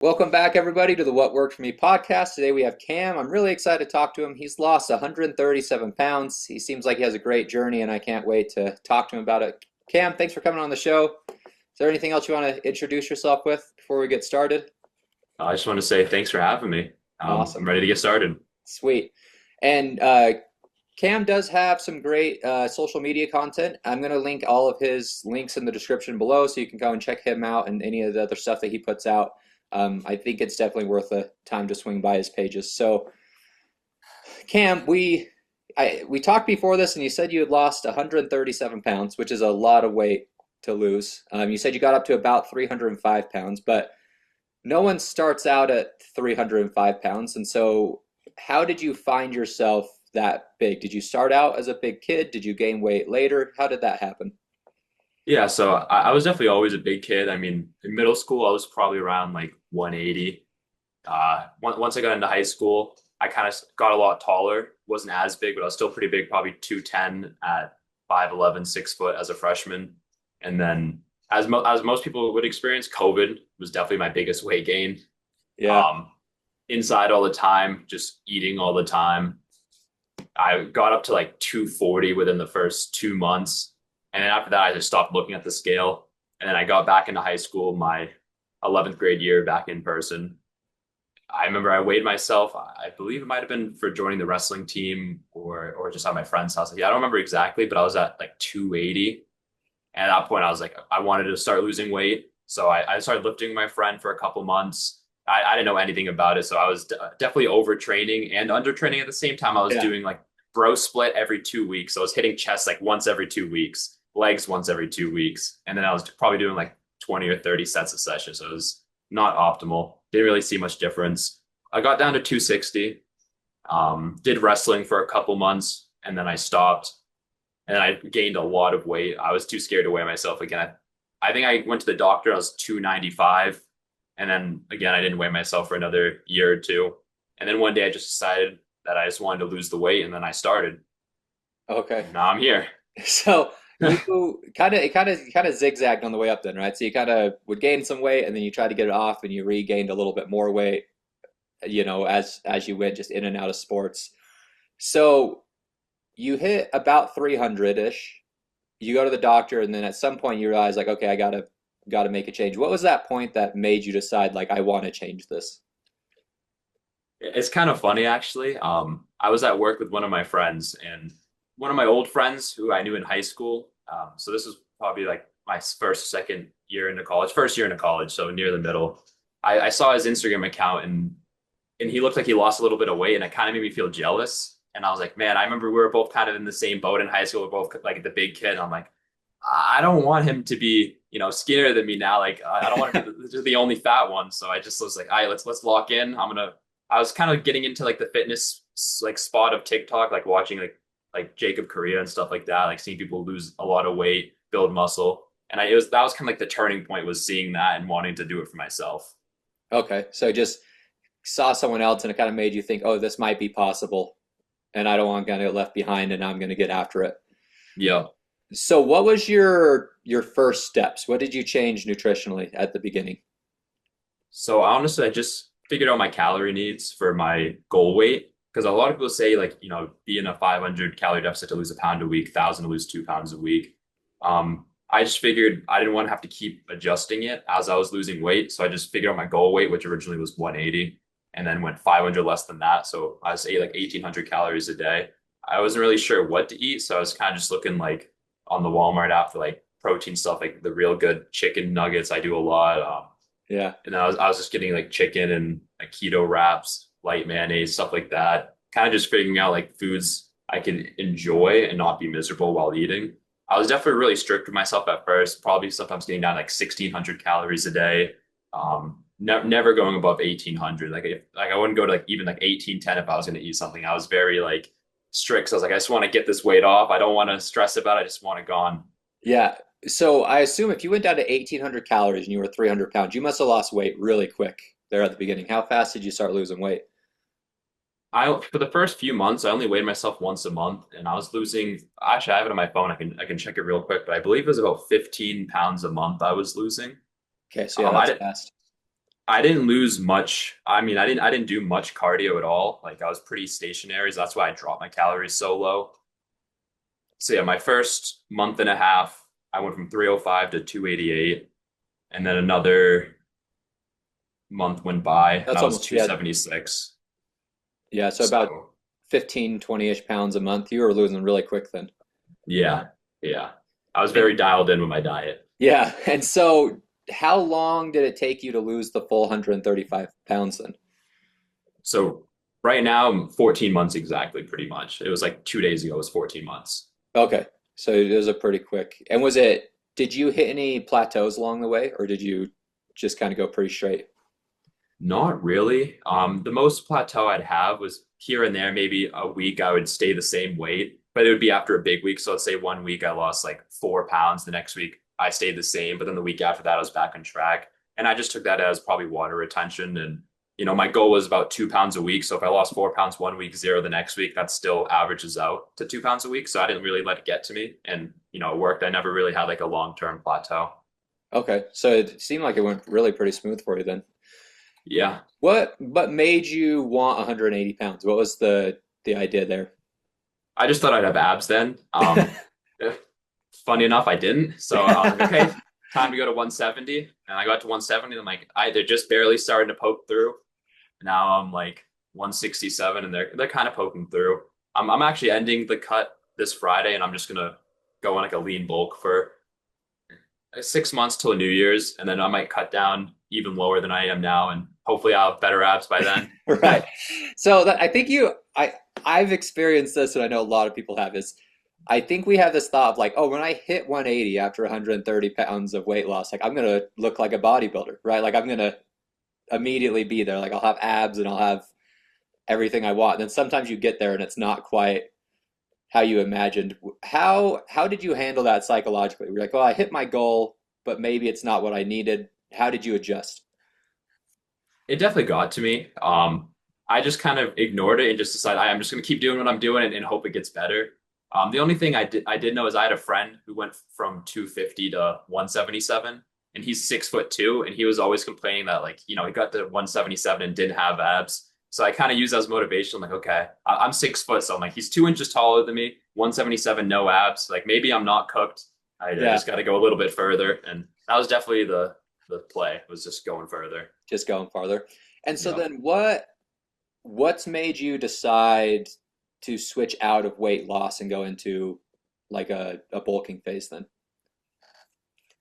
Welcome back, everybody, to the What Worked For Me podcast. Today we have Cam. I'm really excited to talk to him. He's lost 137 pounds. He seems like he has a great journey, and I can't wait to talk to him about it. Cam, thanks for coming on the show. Is there anything else you want to introduce yourself with before we get started? I just want to say thanks for having me. I'm Awesome. ready to get started. Sweet. And Cam does have some great social media content. I'm going to link all of his links in the description below so you can go and check him out and any of the other stuff that he puts out. I think it's definitely worth a time to swing by his pages. So, Cam, we talked before this, and you said you had lost 137 pounds, which is a lot of weight to lose. You said you got up to about 305 pounds, but no one starts out at 305 pounds. And so, how did you find yourself that big? Did you start out as a big kid? Did you gain weight later? How did that happen? Yeah, so I was definitely always a big kid. I mean, in middle school, I was probably around like 180. Once I got into high school, I kind of got a lot taller. Wasn't as big, but I was still pretty big, probably 210 at 5'11", 6 foot as a freshman. And then, as most people would experience, COVID was definitely my biggest weight gain. Yeah. Um, Inside all the time, just eating all the time. I got up to like 240 within the first 2 months. And then after that, I just stopped looking at the scale. And then I got back into high school, my 11th grade year back in person. I remember I weighed myself. I believe it might have been for joining the wrestling team or just at my friend's house. Yeah, I don't remember exactly, but I was at like 280. And at that point, I was like, I wanted to start losing weight. So I started lifting with my friend for a couple months. I didn't know anything about it. So I was definitely overtraining and undertraining at the same time. I was Yeah. doing like bro split every 2 weeks. So I was hitting chest like once every 2 weeks, legs once every 2 weeks. And then I was probably doing like 20 or 30 sets a session. So it was not optimal. Didn't really see much difference. I got down to 260, did wrestling for a couple months, and then I stopped. And I gained a lot of weight. I was too scared to weigh myself again. I think I went to the doctor. I was 295. And then again, I didn't weigh myself for another year or two. And then one day I just decided that I just wanted to lose the weight. And then I started. Okay. And now I'm here. So you kind of zigzagged on the way up then, right? So you kind of would gain some weight and then you try to get it off and you regained a little bit more weight, as you went just in and out of sports. So you hit about 300-ish. You go to the doctor and then at some point you realize like, okay, I gotta make a change. What was that point that made you decide like I want to change this? It's kind of funny, actually. I was at work with one of my friends and one of my old friends who I knew in high school. So this was probably like my second year into college, first year into college, so near the middle. I saw his Instagram account and he looked like he lost a little bit of weight, and it kind of made me feel jealous. And I was like, man, I remember we were both kind of in the same boat in high school. We're both like the big kid. I'm like, I don't want him to be, skinnier than me now. Like, I don't want to be the only fat one. So I just was like, all right, let's lock in. I was kind of getting into like the fitness like spot of TikTok, like watching like Jacob Korea and stuff like that, like seeing people lose a lot of weight, build muscle. And that was kind of like the turning point, was seeing that and wanting to do it for myself. Okay, so just saw someone else and it kind of made you think, oh, this might be possible, and I don't want to get left behind, and I'm going to get after it. Yeah. So what was your first steps? What did you change nutritionally at the beginning? So honestly, I just figured out my calorie needs for my goal weight. Because a lot of people say like, be in a 500 calorie deficit to lose a pound a week, 1,000 to lose 2 pounds a week. I just figured I didn't want to have to keep adjusting it as I was losing weight. So I just figured out my goal weight, which originally was 180, and then went 500 less than that. So I was ate like 1,800 calories a day. I wasn't really sure what to eat. So I was kind of just looking like on the Walmart app for like protein stuff, like the real good chicken nuggets. I do a lot. Yeah. And I was just getting like chicken and like keto wraps, light mayonnaise, stuff like that. Kind of just figuring out like foods I can enjoy and not be miserable while eating. I was definitely really strict with myself at first, probably sometimes getting down like 1,600 calories a day. Never going above 1,800. Like I wouldn't go to like even like 1,810 if I was going to eat something. I was very like strict. So I was like, I just want to get this weight off. I don't want to stress about it. I just want it gone. Yeah. So I assume if you went down to 1,800 calories and you were 300 pounds, you must have lost weight really quick there at the beginning. How fast did you start losing weight? For the first few months, I only weighed myself once a month, and I was losing. Actually, I have it on my phone. I can check it real quick, but I believe it was about 15 pounds a month I was losing. Okay, so yeah, I that's didn't. fast. I didn't lose much. I mean, I didn't do much cardio at all. Like I was pretty stationary, so that's why I dropped my calories so low. So yeah, my first month and a half, I went from 305 to 288, and then another month went by and That's I was almost, yeah, 276. yeah. So about So 15, 20-ish pounds a month. You were losing really quick then. yeah, yeah. I was And very dialed in with my diet. yeah. And so how long did it take you to lose the full 135 pounds then? So right now I'm 14 months exactly, pretty much. It was like 2 days ago, it was 14 months. Okay. So it was a pretty quick. And was it, did you hit any plateaus along the way or did you just kind of go pretty straight? Not really. The most plateau I'd have was here and there, maybe a week I would stay the same weight, but it would be after a big week. So let's say one week I lost like 4 pounds. The next week I stayed the same, but then the week after that I was back on track. And I just took that as probably water retention. And, my goal was about 2 pounds a week. So if I lost 4 pounds one week, zero the next week, that still averages out to 2 pounds a week. So I didn't really let it get to me. And, it worked. I never really had like a long-term plateau. Okay. So it seemed like it went really pretty smooth for you then. Yeah. What made you want 180 pounds? What was the idea there? I just thought I'd have abs then. Funny enough, I didn't. So I was like, okay, time to go to 170. And I got to 170. And I'm like, they're just barely starting to poke through. Now I'm like 167 and they're kind of poking through. I'm actually ending the cut this Friday and I'm just gonna go on like a lean bulk for 6 months till New Year's. And then I might cut down even lower than I am now. And hopefully I'll have better abs by then. Right. So I think I've experienced this, and I know a lot of people have, is I think we have this thought of like, oh, when I hit 180 after 130 pounds of weight loss, like I'm gonna look like a bodybuilder, right? Like I'm gonna immediately be there. Like I'll have abs and I'll have everything I want. And then sometimes you get there and it's not quite how you imagined. How did you handle that psychologically? You're like, well, I hit my goal, but maybe it's not what I needed. How did you adjust? It definitely got to me. I just kind of ignored it and just decided I'm just going to keep doing what I'm doing and hope it gets better. The only thing I did know is I had a friend who went from 250 to 177, and he's 6'2", and he was always complaining that like he got to 177 and didn't have abs. So I kind of use that as motivation. I'm like, okay, I'm 6 foot, so I'm like he's 2 inches taller than me, 177, no abs. Like maybe I'm not cooked. I Yeah, just got to go a little bit further, and that was definitely the play was just going further. just going farther. And so Yep. then what's made you decide to switch out of weight loss and go into like a bulking phase then?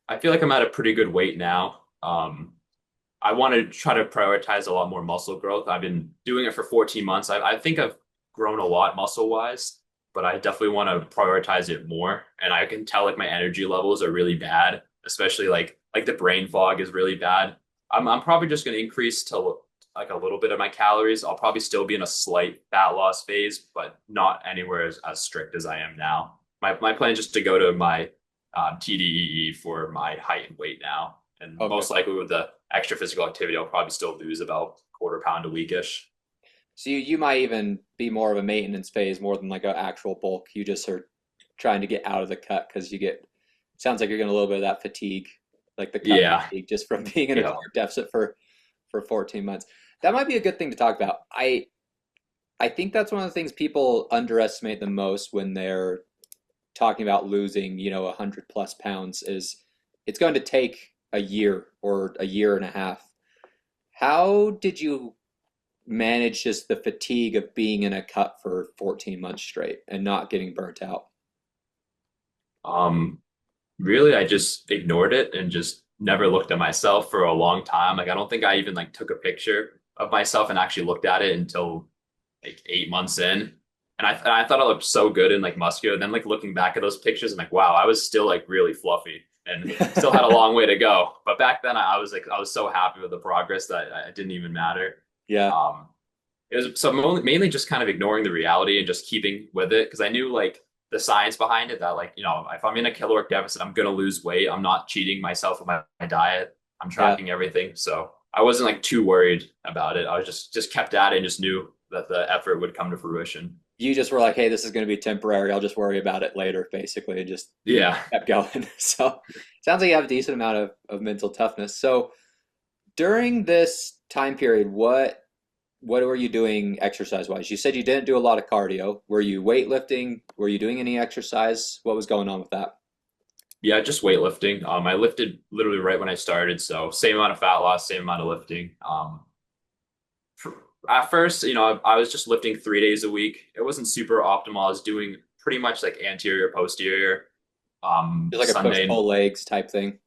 I feel like I'm at a pretty good weight now. I want to try to prioritize a lot more muscle growth. I've been doing it for 14 months. I think I've grown a lot muscle wise, but I definitely want to prioritize it more. And I can tell like my energy levels are really bad, especially like the brain fog is really bad. I'm probably just going to increase to like a little bit of my calories. I'll probably still be in a slight fat loss phase, but not anywhere as strict as I am now. My plan is just to go to my TDEE for my height and weight now. And Okay. most likely with the extra physical activity, I'll probably still lose about quarter pound a weekish. So you might even be more of a maintenance phase more than like an actual bulk. You just are trying to get out of the cut because you get, sounds like you're getting a little bit of that fatigue, like the cut Yeah. fatigue, just from being in a Yeah. caloric deficit for 14 months. That might be a good thing to talk about. I think that's one of the things people underestimate the most when they're talking about losing, 100 plus pounds is it's going to take a year or a year and a half. How did you manage just the fatigue of being in a cut for 14 months straight and not getting burnt out? Um, Really, I just ignored it and just never looked at myself for a long time. Like, I don't think I even like took a picture of myself and actually looked at it until like 8 months in. And I thought I looked so good and like muscular. And then like looking back at those pictures, I'm like, wow, I was still like really fluffy and still had a long way to go. But back then I was like, I was so happy with the progress that it didn't even matter. Yeah, Um, it was so mainly just kind of ignoring the reality and just keeping with it because I knew like the science behind it that like if I'm in a caloric deficit, I'm gonna lose weight. I'm not cheating myself with my diet. I'm yeah. tracking everything, so I wasn't like too worried about it. I was just kept at it and just knew that the effort would come to fruition. You just were like, hey, this is going to be temporary. I'll just worry about it later, basically, and just Yeah. kept going. So sounds like you have a decent amount of mental toughness. So During this time period, what were you doing exercise wise? You said you didn't do a lot of cardio. Were you weightlifting? Were you doing any exercise? What was going on with that? Yeah, just weightlifting. I lifted literally right when I started, so same amount of fat loss, same amount of lifting. At first, I was just lifting 3 days a week. It wasn't super optimal. I was doing pretty much like anterior, posterior, Just like a push Sunday. pull legs type thing,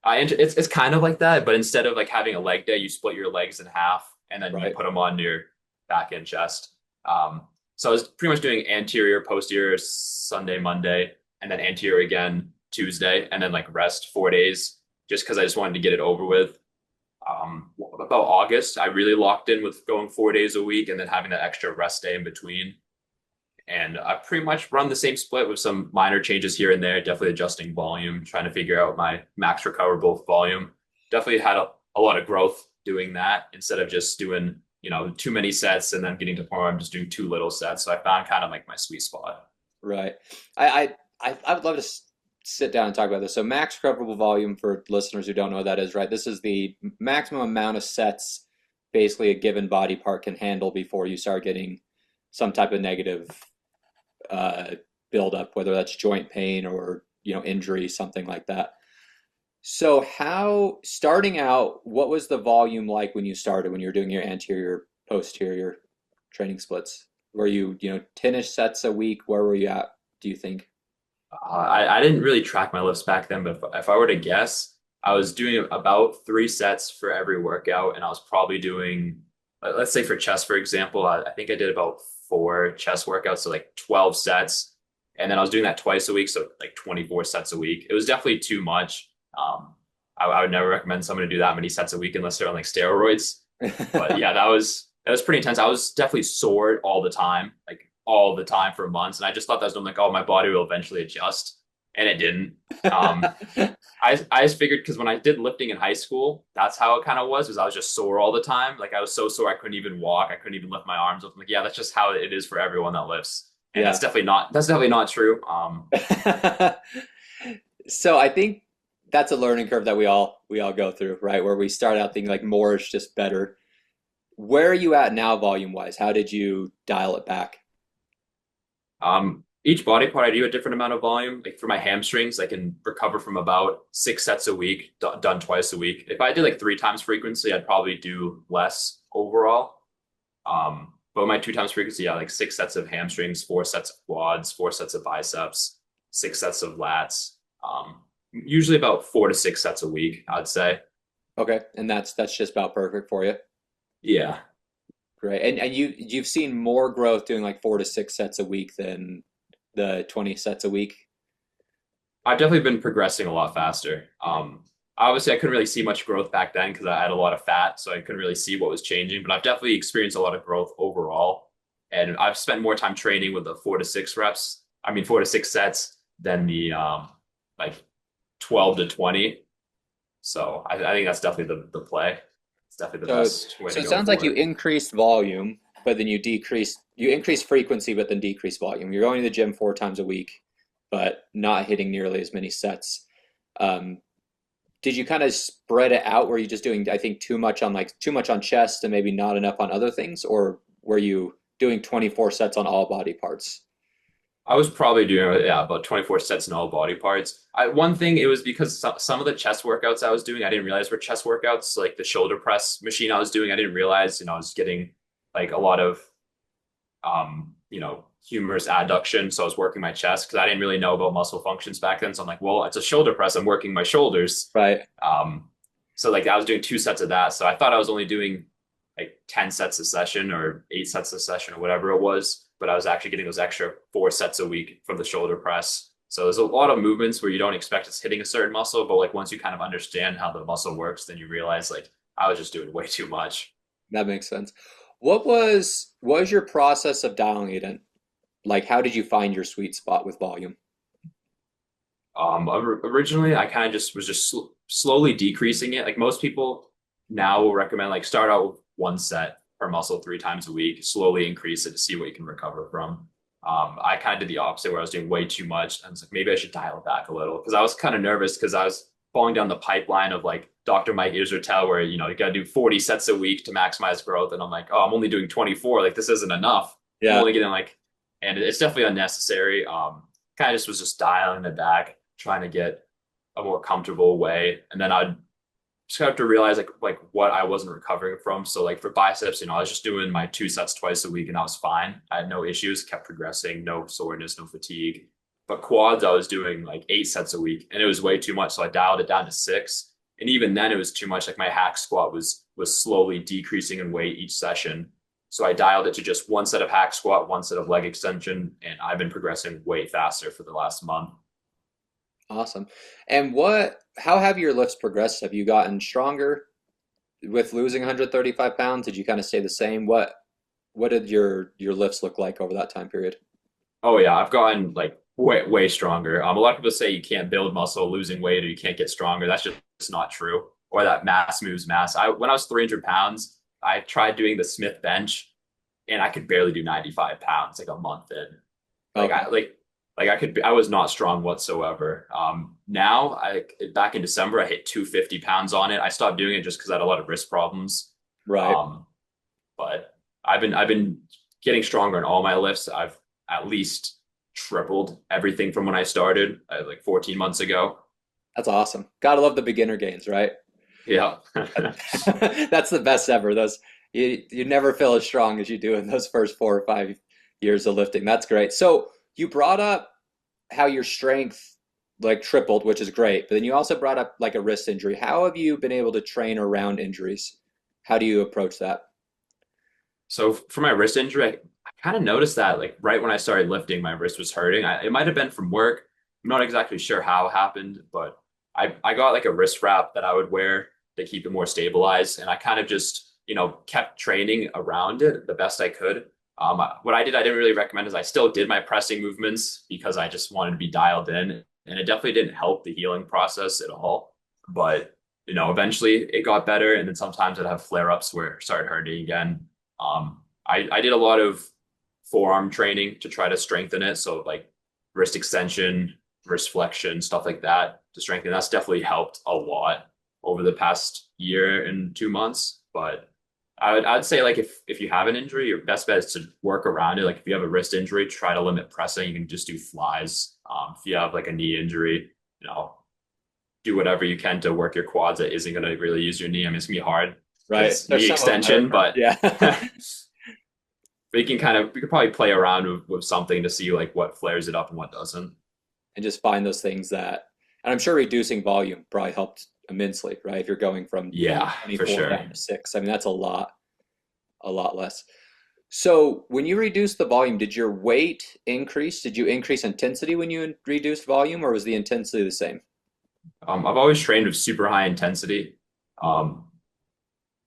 It's kind of like that, but instead of like having a leg day, you split your legs in half and then you right? put them on your back and chest. So I was pretty much doing anterior, posterior Sunday, Monday, and then anterior again Tuesday, and then like rest 4 days, just because I just wanted to get it over with. About August, I really locked in with going 4 days a week and then having that extra rest day in between. And I've pretty much run the same split with some minor changes here and there, definitely adjusting volume, trying to figure out my max recoverable volume. Definitely had a lot of growth doing that instead of just doing, too many sets and then getting to the point where I'm just doing too little sets. So I found kind of like my sweet spot. Right. I would love to sit down and talk about this. So max recoverable volume for listeners who don't know what that is, right? This is the maximum amount of sets basically a given body part can handle before you start getting some type of negative uh, buildup, whether that's joint pain or injury, something like that. So how starting out, what was the volume like when you started when you were doing your anterior posterior training splits? Were you 10-ish sets a week? Where were you at, do you think? I didn't really track my lifts back then, but if I were to guess, I was doing about 3 sets for every workout, and I was probably doing, let's say for chest, for example, I think I did about 4 chest workouts, so like 12 sets, and then I was doing that twice a week, so like 24 sets a week. It was definitely too much. I would never recommend someone to do that many sets a week unless they're on like steroids. But yeah, that was pretty intense. I was definitely sore all the time, like all the time for months, and I just thought that was I'm like, oh, my body will eventually adjust, and it didn't. Um, I just figured because when I did lifting in high school, that's how it kind of was I was just sore all the time. Like I was so sore I couldn't even walk, I couldn't even lift my arms up. I'm like, yeah, that's just how it is for everyone that lifts, and Yeah. that's definitely not true. So I think that's a learning curve that we all go through, right? Where we start out thinking like more is just better. Where are you at now volume wise? How did you dial it back? Each body part, I do a different amount of volume. Like for my hamstrings, I can recover from about 6 sets a week, done twice a week. If I did like 3 times frequency, I'd probably do less overall. But my 2 times frequency, yeah, like 6 sets of hamstrings, 4 sets of quads, 4 sets of biceps, 6 sets of lats. Usually about 4 to 6 sets a week, I'd say. Okay, and that's just about perfect for you. Yeah. Great. And you've seen more growth doing like 4 to 6 sets a week than the 20 sets a week. I've definitely been progressing a lot faster. Obviously, I couldn't really see much growth back then because I had a lot of fat, so I couldn't really see what was changing. But I've definitely experienced a lot of growth overall, and I've spent more time training with the 4 to 6 reps. I mean, 4 to 6 sets than the like 12 to 20. So I think that's definitely the play. It's definitely the So best way so to it go sounds like for you it. increased volume, but then you increase frequency, but then decrease volume. You're going to the gym 4 times a week, but not hitting nearly as many sets. Um, did you kind of spread it out? Were you just doing, I think, too much on chest and maybe not enough on other things, or were you doing 24 sets on all body parts? I was probably doing about 24 sets in all body parts. One thing it was because some of the chest workouts I was doing I didn't realize were chest workouts. Like the shoulder press machine I was doing, I didn't realize I was getting like a lot of humerus adduction. So I was working my chest because I didn't really know about muscle functions back then. So I'm like, well, it's a shoulder press. I'm working my shoulders. Right. Um, so like I was doing 2 sets of that. So I thought I was only doing like 10 sets a session or 8 sets a session or whatever it was. But I was actually getting those extra 4 sets a week from the shoulder press. So there's a lot of movements where you don't expect it's hitting a certain muscle, but like once you kind of understand how the muscle works, then you realize like I was just doing way too much. That makes sense. What was your process of dialing it in? Like, how did you find your sweet spot with volume? Originally, I kind of just was just slowly decreasing it. Like most people now will recommend like start out with 1 set per muscle 3 times a week, slowly increase it to see what you can recover from. I kind of did the opposite where I was doing way too much. I was like, maybe I should dial it back a little because I was kind of nervous because I was falling down the pipeline of like Dr. Mike Israetel where, you got to do 40 sets a week to maximize growth. And I'm like, oh, I'm only doing 24. Like, this isn't enough. I'm Yeah. only getting like, and it's definitely unnecessary. Kind of just was just dialing it back, trying to get a more comfortable way. And then I'd just have to realize like what I wasn't recovering from. So like for biceps, I was just doing my 2 sets twice a week and that was fine. I had no issues, kept progressing, no soreness, no fatigue. But quads, I was doing like 8 sets a week and it was way too much. So I dialed it down to 6. And even then it was too much. Like my hack squat was slowly decreasing in weight each session. So I dialed it to just 1 set of hack squat, 1 set of leg extension, and I've been progressing way faster for the last month. Awesome. And how have your lifts progressed? Have you gotten stronger with losing 135 pounds? Did you kind of stay the same? What did your lifts look like over that time period? Oh yeah, I've gotten like way stronger. A lot of people say you can't build muscle losing weight or you can't get stronger. That's just not true. Or that mass moves mass. When I was 300 pounds, I tried doing the Smith bench and I could barely do 95 pounds like a month in. Like Okay. I was not strong whatsoever. Now I back in December I hit 250 pounds on it. I stopped doing it just because I had a lot of wrist problems. Right. Um, but I've been getting stronger in all my lifts. I've at least tripled everything from when I started like 14 months ago. That's awesome. Gotta love the beginner gains, right? Yeah. That's the best ever. Those you never feel as strong as you do in those first 4 or 5 years of lifting. That's great. So you brought up how your strength like tripled, which is great, but then you also brought up like a wrist injury. How have you been able to train around injuries? How do you approach that? So for my wrist injury, I kind of noticed that like right when I started lifting, my wrist was hurting. It might have been from work. I'm not exactly sure how it happened, but I got like a wrist wrap that I would wear to keep it more stabilized. And I kind of just, kept training around it the best I could. What I did, I didn't really recommend is I still did my pressing movements because I just wanted to be dialed in. And it definitely didn't help the healing process at all. But, eventually it got better. And then sometimes I'd have flare ups where it started hurting again. I did a lot of forearm training to try to strengthen it. So like wrist extension, wrist flexion, stuff like that to strengthen. That's definitely helped a lot over the past year and 2 months. But I'd say like if you have an injury, your best bet is to work around it. Like if you have a wrist injury, try to limit pressing. You can just do flies. If you have like a knee injury, do whatever you can to work your quads that isn't going to really use your knee. I mean, it's gonna be hard Right. because There's knee some of them that extension, are, but yeah. we could probably play around with something to see like what flares it up and what doesn't. And just find those things and I'm sure reducing volume probably helped immensely, right? If you're going from Yeah, for 24 sure. down to 6, I mean, that's a lot less. So when you reduced the volume, did your weight increase? Did you increase intensity when you reduced volume, or was the intensity the same? I've always trained with super high intensity. Um,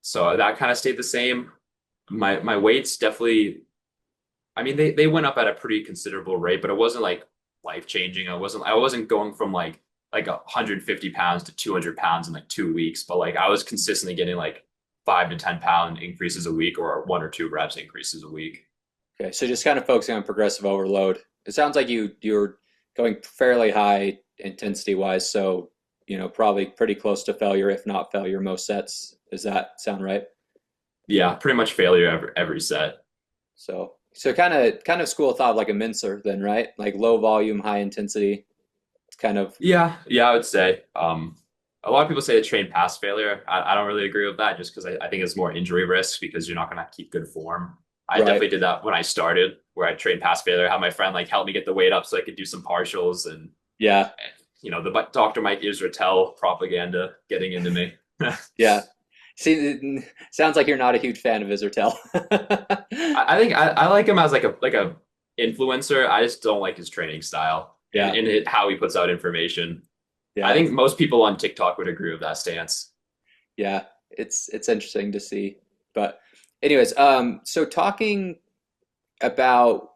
so that kind of stayed the same. My weights definitely, I mean, they went up at a pretty considerable rate, but it wasn't like life changing. I wasn't going from like 150 pounds to 200 pounds in like 2 weeks, but like I was consistently getting like 5 to 10 pound increases a week or 1 or 2 reps increases a week. Okay, so just kind of focusing on progressive overload. It sounds like you're going fairly high intensity wise, so probably pretty close to failure, if not failure, most sets. Does that sound right? Yeah, pretty much failure every set. So kind of school of thought like a mincer then, right? Like low volume, high intensity. It's kind of Yeah, I would say. A lot of people say to train past failure. I don't really agree with that just because I think it's more injury risk because you're not going to keep good form. I right. definitely did that when I started, where I trained past failure. Had my friend like help me get the weight up so I could do some partials, and Yeah. the Dr. Mike Israetel propaganda getting into me. Yeah. See, sounds like you're not a huge fan of Isertel. I think I like him as like a influencer. I just don't like his training style and, Yeah. and how he puts out information. I Yeah. think most people on TikTok would agree with that stance. Yeah. It's interesting to see. But anyways, so talking about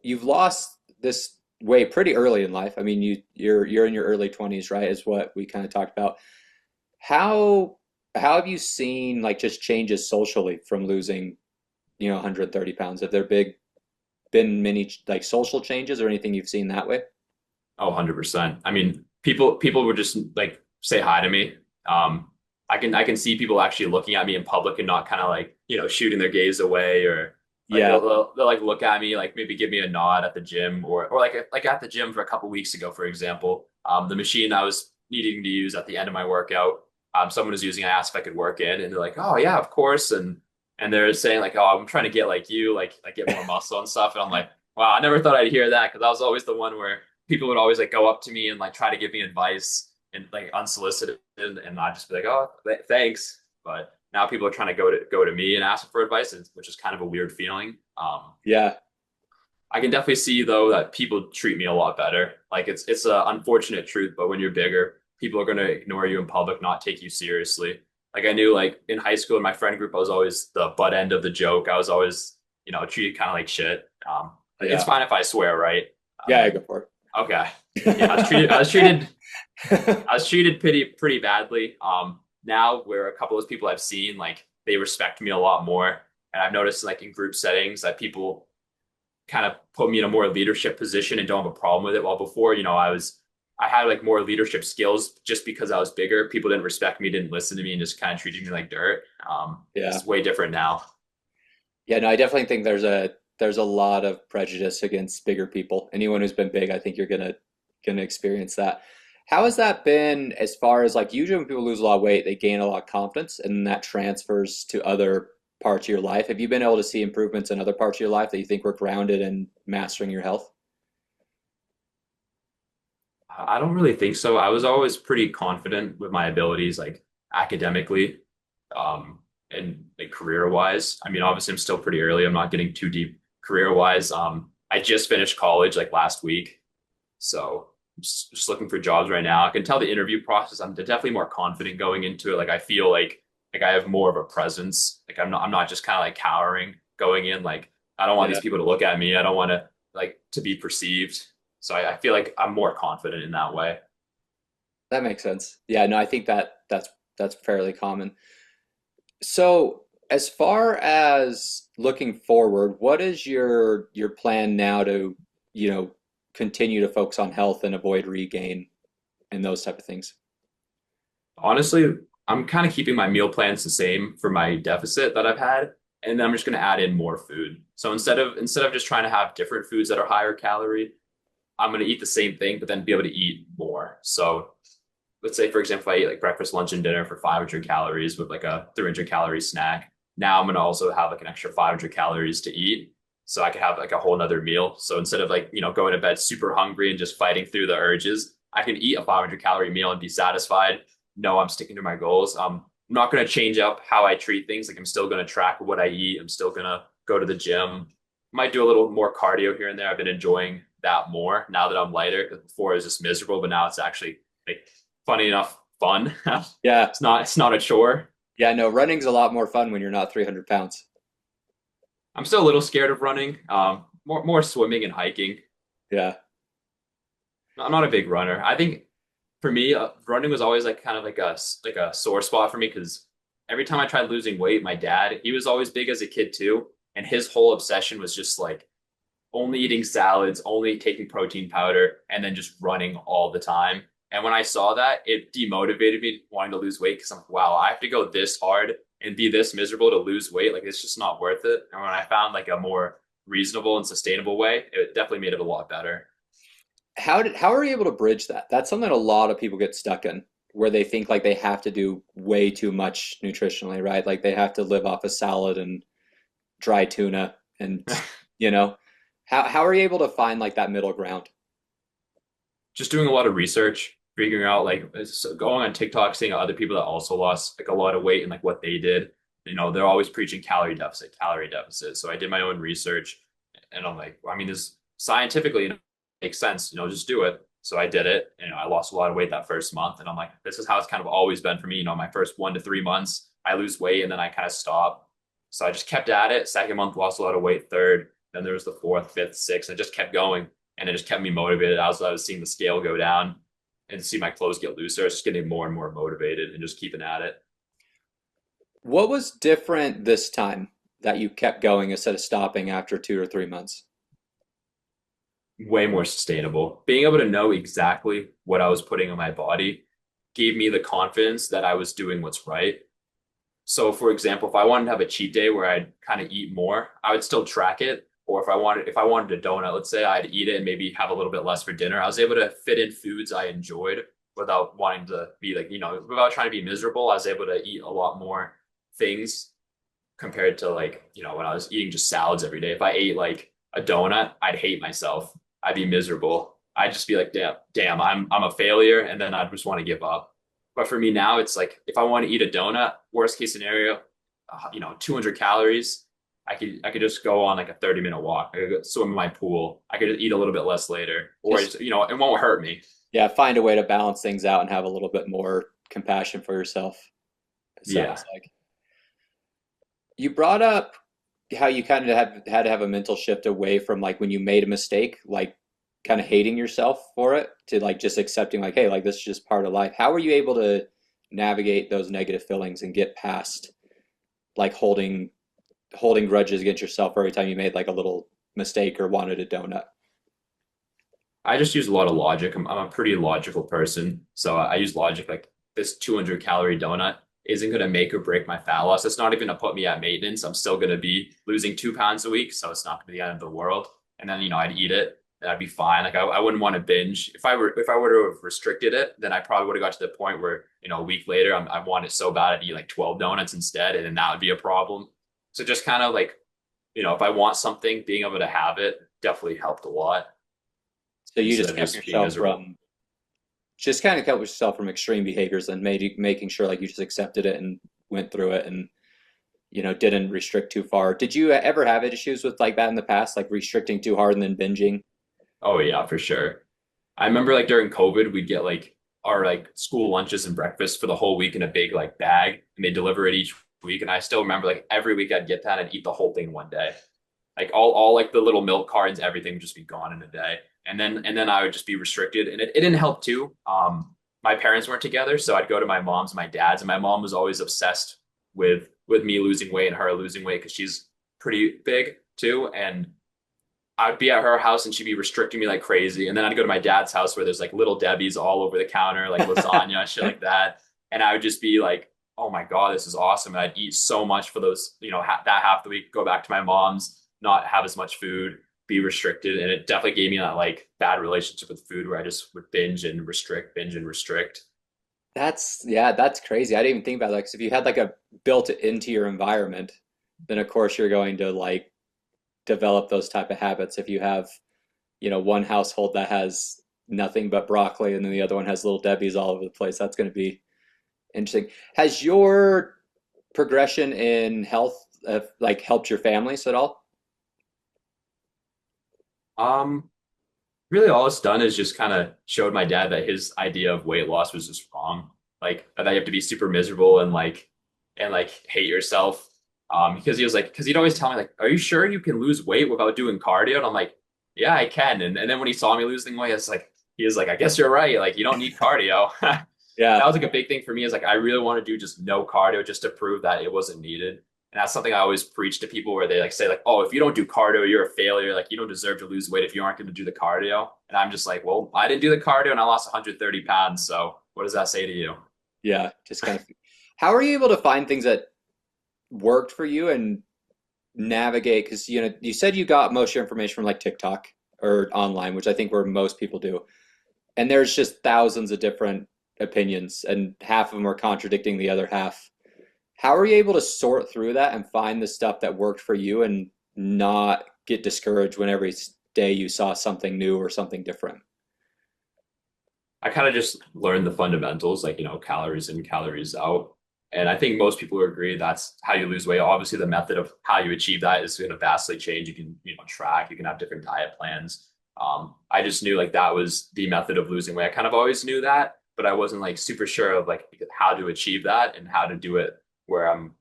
you've lost this weight pretty early in life. I mean, you're in your early 20s, right? Is what we kind of talked about. How how have you seen like just changes socially from losing, 130 pounds? Have there been many like social changes or anything you've seen that way? Oh, 100%. I mean, people would just like say hi to me. Um, I can see people actually looking at me in public and not kind of like, shooting their gaze away, or like Yeah. they'll like look at me, like maybe give me a nod at the gym, or like at the gym for a couple weeks ago, for example. The machine I was needing to use at the end of my workout, someone was using. I asked if I could work in, and they're like, "Oh yeah, of course." And they're saying like, "Oh, I'm trying to get like you, like get more muscle and stuff." And I'm like, "Wow, I never thought I'd hear that," because I was always the one where people would always like go up to me and like try to give me advice and like unsolicited, and I'd just be like, "Oh, thanks." But now people are trying to go to me and ask for advice, which is kind of a weird feeling. Yeah. I can definitely see though that people treat me a lot better. Like it's a unfortunate truth, but when you're bigger, people are going to ignore you in public, not take you seriously. Like I knew, like in high school in my friend group, I was always the butt end of the joke. I was always, treated kind of like shit. It's Yeah. fine if I swear, right? Yeah, go for Okay. Yeah, I was treated. I was treated. it. I was treated pretty badly. Now where a couple of people I've seen, like they respect me a lot more, and I've noticed like in group settings that people kind of put me in a more leadership position and don't have a problem with it. While before, I had like more leadership skills just because I was bigger. People didn't respect me, didn't listen to me, and just kind of treated me like dirt. Yeah. It's way different now. Yeah, no, I definitely think there's a lot of prejudice against bigger people. Anyone who's been big, I think you're gonna experience that. How has that been as far as like usually when people lose a lot of weight, they gain a lot of confidence and that transfers to other parts of your life. Have you been able to see improvements in other parts of your life that you think were grounded in mastering your health? I don't really think so. I was always pretty confident with my abilities, like academically, and like career wise. I mean, obviously, I'm still pretty early. I'm not getting too deep career wise. I just finished college like last week, so I'm just looking for jobs right now. I can tell the interview process. I'm definitely more confident going into it. Like I feel like I have more of a presence. Like I'm not just kind of like cowering going in. Like I don't want these Yeah, people to look at me. I don't want to like to be perceived. So I feel like I'm more confident in that way. that makes sense. Yeah, no, I think that's fairly common. So, as far as looking forward, what is your plan now to, you know, continue to focus on health and avoid regain and those type of things? Honestly, I'm kind of keeping my meal plans the same for my deficit that I've had, and then I'm just going to add in more food. So instead of just trying to have different foods that are higher calorie, I'm going to eat the same thing, but then be able to eat more. So let's say, for example, I eat like breakfast, lunch, and dinner for 500 calories with like a 300 calorie snack. Now I'm going to also have like an extra 500 calories to eat. So I could have like a whole nother meal. So instead of like, going to bed super hungry and just fighting through the urges, I can eat a 500 calorie meal and be satisfied. No, I'm sticking to my goals. I'm not going to change up how I treat things. Like I'm still going to track what I eat. I'm still going to go to the gym. Might do a little more cardio here and there. I've been enjoying that more now that I'm lighter. Because before it was just miserable, but now it's actually like funny enough fun. Yeah, It's not a chore. yeah, no, running's a lot more fun when you're not 300 pounds. I'm still a little scared of running. More swimming and hiking. Yeah, I'm not a big runner. I think for me, running was always like kind of like a sore spot for me because every time I tried losing weight, my dad, he was always big as a kid too, and his whole obsession was just like only eating salads, only taking protein powder, and then just running all the time. And when I saw that, it demotivated me wanting to lose weight because I'm like, wow, I have to go this hard and be this miserable to lose weight. Like it's just not worth it. And when I found like a more reasonable and sustainable way, it definitely made it a lot better. how are you able to bridge that? That's something a lot of people get stuck in, where they think like they have to do way too much nutritionally, right? Like they have to live off a salad and dry tuna and you know, how are you able to find like that middle ground? Just doing a lot of research, figuring out like going on TikTok, seeing other people that also lost like a lot of weight and like what they did. They're always preaching calorie deficit, calorie deficit. So I did my own research, and I'm like, well, I mean, this scientifically makes sense. Just do it. So I did it. And, I lost a lot of weight that first month, and I'm like, this is how it's kind of always been for me. My first 1 to 3 months, I lose weight and then I kind of stop. So I just kept at it. Second month, lost a lot of weight. Third, then there was the fourth, fifth, sixth. I just kept going, and it just kept me motivated. As I was seeing the scale go down and see my clothes get looser, I was just getting more and more motivated and just keeping at it. What was different this time that you kept going instead of stopping after 2 or 3 months? Way more sustainable. Being able to know exactly what I was putting on my body gave me the confidence that I was doing what's right. So, for example, if I wanted to have a cheat day where I'd kind of eat more, I would still track it. Or if I wanted a donut, let's say I'd eat it and maybe have a little bit less for dinner. I was able to fit in foods I enjoyed without wanting to be like, without trying to be miserable. I was able to eat a lot more things compared to like, when I was eating just salads every day. If I ate like a donut, I'd hate myself. I'd be miserable. I'd just be like, damn, I'm a failure, and then I'd just want to give up. But for me now, it's like if I want to eat a donut, worst case scenario, 200 calories. I could just go on like a 30-minute walk. I could go swim in my pool. I could eat a little bit less later, or Just just, it won't hurt me. yeah, find a way to balance things out and have a little bit more compassion for yourself. It Yeah. sounds like you brought up how you kind of had to have a mental shift away from like when you made a mistake, like kind of hating yourself for it to like just accepting like, hey, like this is just part of life. How were you able to navigate those negative feelings and get past like holding grudges against yourself every time you made like a little mistake or wanted a donut? I just use a lot of logic. I'm a pretty logical person. So I use logic like this 200-calorie donut isn't going to make or break my fat loss. It's not even going to put me at maintenance. I'm still going to be losing 2 pounds a week. So it's not going to be the end of the world. And then, I'd eat it and I'd be fine. Like I wouldn't want to binge. If I were to have restricted it, then I probably would have got to the point where, a week later, I want it so bad I'd eat like 12 donuts instead. And then that would be a problem. So just kind of like, if I want something, being able to have it definitely helped a lot So you instead just of kept just being yourself miserable. from just kind of kept yourself from extreme behaviors and making sure like you just accepted it and went through it and didn't restrict too far. Did you ever have issues with like that in the past, like restricting too hard and then binging? Oh yeah, for sure. I remember like during COVID, we'd get like our like school lunches and breakfast for the whole week in a big like bag, and they deliver it each week. And I still remember like every week I'd get that and eat the whole thing one day. Like all like the little milk cartons, everything would just be gone in a day. And then I would just be restricted. And it didn't help too. My parents weren't together, so I'd go to my mom's and my dad's, and my mom was always obsessed with me losing weight and her losing weight because she's pretty big too. And I'd be at her house and she'd be restricting me like crazy. And then I'd go to my dad's house where there's like little Debbie's all over the counter, like lasagna, shit like that. And I would just be like, oh my God, this is awesome. And I'd eat so much for those, that half the week, go back to my mom's, not have as much food, be restricted. And it definitely gave me that like bad relationship with food where I just would binge and restrict. That's crazy. I didn't even think about that because if you had like a built it into your environment, then of course you're going to like develop those type of habits. If you have, one household that has nothing but broccoli and then the other one has little Debbie's all over the place, that's going to be interesting. Has your progression in health like helped your families at all? Um, Really all it's done is just kind of showed my dad that his idea of weight loss was just wrong. Like that you have to be super miserable and like hate yourself. Because because he'd always tell me like, "Are you sure you can lose weight without doing cardio?" And I'm like, "Yeah, I can." And then when he saw me losing weight, it's like he was like, "I guess you're right. Like you don't need cardio." Yeah, That was like a big thing for me. Is like I really want to do just no cardio just to prove that it wasn't needed. And that's something I always preach to people where they like say like, "Oh, if you don't do cardio, you're a failure. Like you don't deserve to lose weight if you aren't going to do the cardio." And I'm just like, "Well, I didn't do the cardio and I lost 130 pounds. So what does that say to you?" yeah, just kind of. How are you able to find things that worked for you and navigate? Because you said you got most of your information from like TikTok or online, which I think where most people do. And there's just thousands of different opinions, and half of them are contradicting the other half. How are you able to sort through that and find the stuff that worked for you and not get discouraged when every day you saw something new or something different? I kind of just learned the fundamentals, like, calories in, calories out. And I think most people agree that's how you lose weight. Obviously, the method of how you achieve that is going to vastly change. You can, track, you can have different diet plans. I just knew like that was the method of losing weight. I kind of always knew that, but I wasn't like super sure of like how to achieve that and how to do it where I'm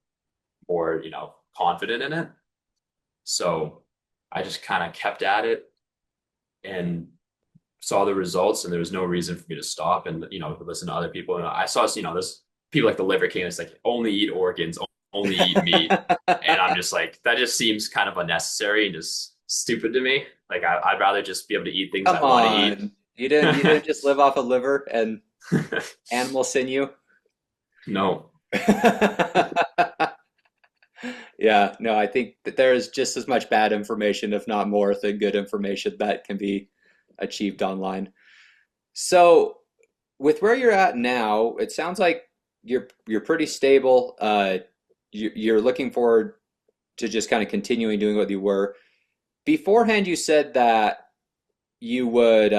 more, confident in it. So I just kind of kept at it and saw the results, and there was no reason for me to stop and listen to other people. And I saw this people like the Liver King. It's like only eat organs, only eat meat, and I'm just like that just seems kind of unnecessary and just stupid to me. Like I'd rather just be able to eat things Come I want to eat. on. You didn't just live off a liver and Animal sinew. No. Yeah, no, I think that there is just as much bad information, if not more, than good information that can be achieved online. So, with where you're at now, it sounds like you're pretty stable. You're looking forward to just kind of continuing doing what you were. Beforehand, you said that you would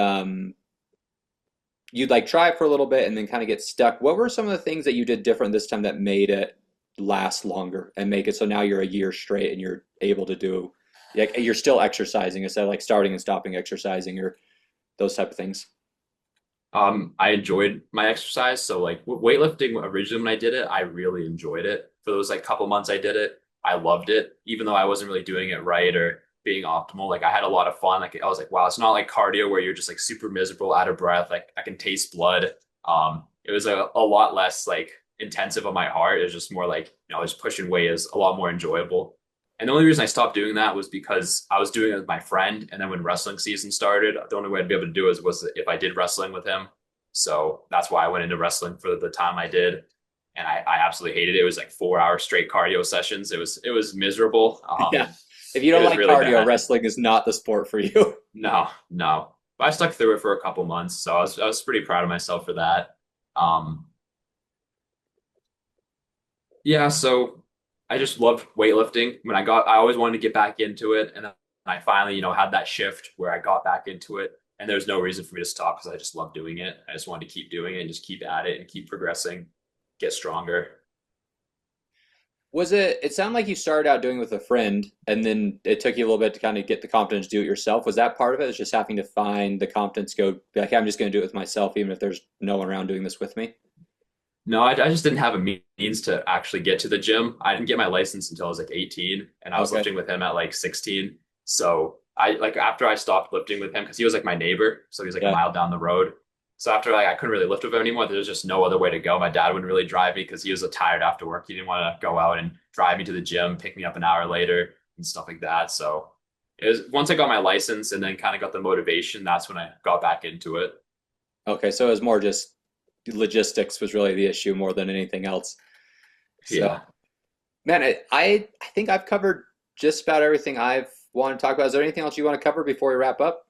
you'd like try it for a little bit and then kind of get stuck. What were some of the things that you did different this time that made it last longer and make it so now you're a year straight and you're able to do like you're still exercising instead of like starting and stopping exercising or those type of things? I enjoyed my exercise. So like weightlifting originally when I did it, I really enjoyed it. For those like couple months I did it, I loved it, even though I wasn't really doing it right or being optimal. Like I had a lot of fun. Like I was like, wow, it's not like cardio where you're just like super miserable, out of breath. Like I can taste blood. It was a lot less like intensive on my heart. It was just more like, just pushing weight is a lot more enjoyable. And the only reason I stopped doing that was because I was doing it with my friend. And then when wrestling season started, the only way I'd be able to do it was if I did wrestling with him. So that's why I went into wrestling for the time I did. And I absolutely hated it. It was like 4 hour straight cardio sessions. It was miserable. Yeah. If you It don't was like really cardio, bad. wrestling is not the sport for you. No, no. But I stuck through it for a couple months. So I was pretty proud of myself for that. Um, Yeah, so I just loved weightlifting. I always wanted to get back into it. And then I finally, had that shift where I got back into it. And there was no reason for me to stop because I just love doing it. I just wanted to keep doing it and just keep at it and keep progressing, get stronger. Was it sounded like you started out doing it with a friend and then it took you a little bit to kind of get the confidence to do it yourself. Was that part of it? Is just having to find the confidence, go be like, "Hey, I'm just going to do it with myself, even if there's no one around doing this with me." No, I just didn't have a means to actually get to the gym. I didn't get my license until I was like 18 and I was Okay. lifting with him at like 16. So I like after I stopped lifting with him because he was like my neighbor, so he was like a Yeah. mile down the road. So after like I couldn't really lift with him anymore, there was just no other way to go. My dad wouldn't really drive me because he was tired after work. He didn't want to go out and drive me to the gym, pick me up an hour later and stuff like that. So it was once I got my license and then kind of got the motivation, that's when I got back into it. Okay. So it was more just logistics was really the issue more than anything else. So, Yeah. man, I think I've covered just about everything I've wanted to talk about. Is there anything else you want to cover before we wrap up?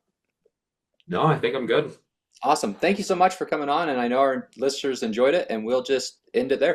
No, I think I'm good. Awesome. Thank you so much for coming on, and I know our listeners enjoyed it, and we'll just end it there.